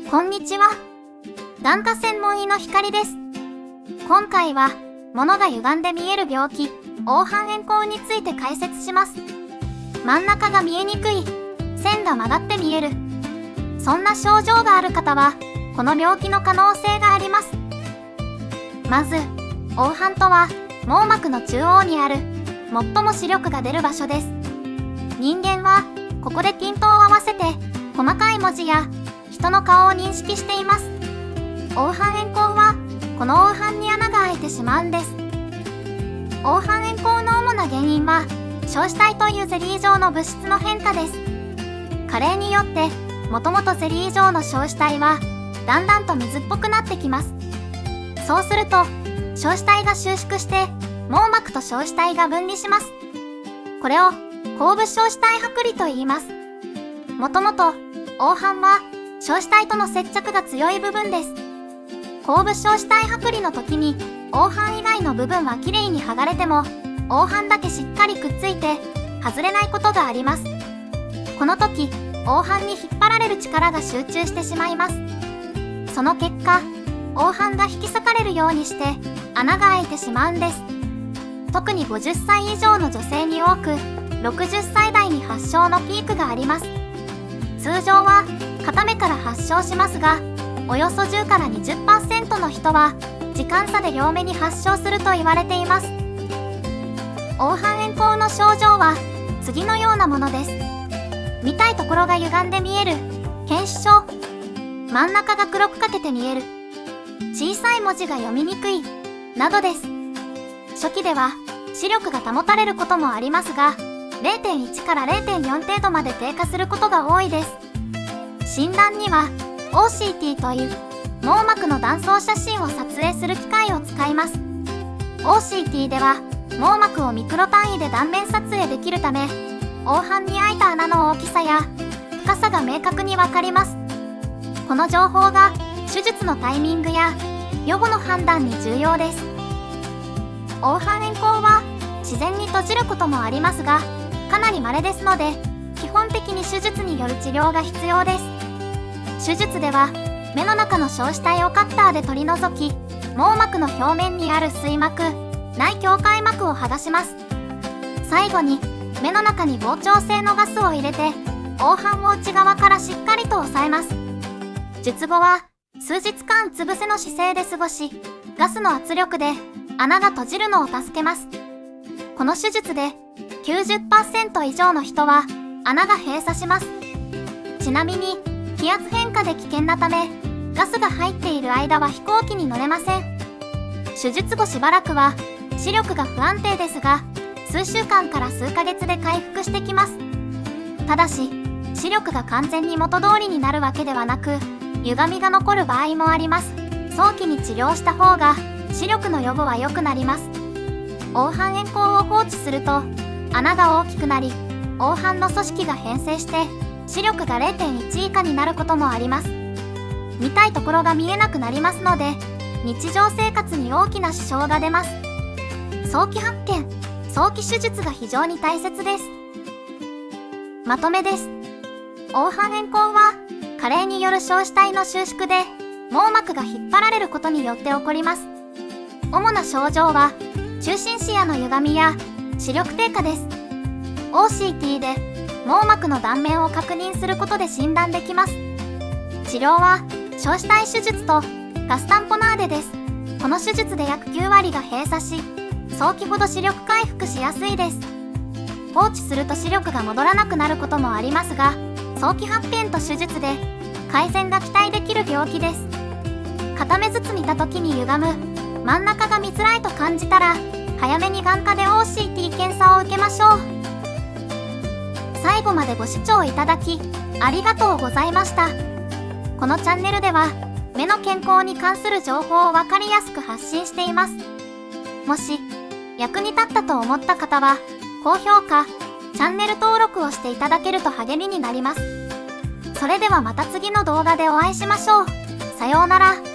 こんにちは。眼科専門医の光です。今回は、物が歪んで見える病気、黄斑変光について解説します。真ん中が見えにくい、線が曲がって見える。そんな症状がある方は、この病気の可能性があります。まず、黄斑とは、網膜の中央にある、最も視力が出る場所です。人間は、ここでピントを合わせて、細かい文字や、人の顔を認識しています。黄斑変光は、この黄斑に穴が開いてしまうんです。黄斑変光の主な原因は、硝子体というゼリー状の物質の変化です。加齢によって、もともとゼリー状の硝子体は、だんだんと水っぽくなってきます。そうすると、硝子体が収縮して、網膜と硝子体が分離します。これを、後部硝子体剥離と言います。もともと、黄斑は、硝子体との接着が強い部分です。後部硝子体剥離の時に、黄斑以外の部分はきれいに剥がれても、黄斑だけしっかりくっついて、外れないことがあります。この時、黄斑に引っ張られる力が集中してしまいます。その結果、黄斑が引き裂かれるようにして、穴が開いてしまうんです。特に50歳以上の女性に多く、60歳代に発症のピークがあります。通常は、片目から発症しますが、およそ10から 20% の人は、時間差で両目に発症すると言われています。黄斑変光の症状は、次のようなものです。見たいところが歪んで見える、犬歯症。真ん中が黒く欠けて見える。小さい文字が読みにくい、などです。初期では、視力が保たれることもありますが、0.1 から 0.4 程度まで低下することが多いです。診断には OCT という網膜の断層写真を撮影する機械を使います。OCT では網膜をミクロ単位で断面撮影できるため、黄斑に開いた穴の大きさや深さが明確にわかります。この情報が手術のタイミングや予後の判断に重要です。黄斑変光は自然に閉じることもありますが、かなり稀ですので、基本的に手術による治療が必要です。手術では、目の中の硝子体をカッターで取り除き、網膜の表面にある水膜、内境界膜を剥がします。最後に、目の中に膨張性のガスを入れて、黄斑を内側からしっかりと押さえます。術後は、数日間うつ伏せの姿勢で過ごし、ガスの圧力で穴が閉じるのを助けます。この手術で、90% 以上の人は穴が閉鎖します。ちなみに、気圧変化で危険なため、ガスが入っている間は飛行機に乗れません。手術後しばらくは、視力が不安定ですが、数週間から数ヶ月で回復してきます。ただし、視力が完全に元通りになるわけではなく、歪みが残る場合もあります。早期に治療した方が、視力の予後は良くなります。黄斑変光を放置すると、穴が大きくなり、黄斑の組織が変性して、視力が 0.1 以下になることもあります。見たいところが見えなくなりますので、日常生活に大きな支障が出ます。早期発見、早期手術が非常に大切です。まとめです。黄斑変光は、加齢による硝子体の収縮で、網膜が引っ張られることによって起こります。主な症状は、中心視野の歪みや、視力低下です。OCT で網膜の断面を確認することで診断できます。治療は硝子体手術とガスタンポナーデです。この手術で約9割が閉鎖し、早期ほど視力回復しやすいです。放置すると視力が戻らなくなることもありますが、早期発見と手術で改善が期待できる病気です。片目ずつ見た時に歪む、真ん中が見づらいと感じたら、早めに眼科で OCT 検査を受けましょう。最後までご視聴いただき、ありがとうございました。このチャンネルでは、目の健康に関する情報をわかりやすく発信しています。もし、役に立ったと思った方は、高評価、チャンネル登録をしていただけると励みになります。それではまた次の動画でお会いしましょう。さようなら。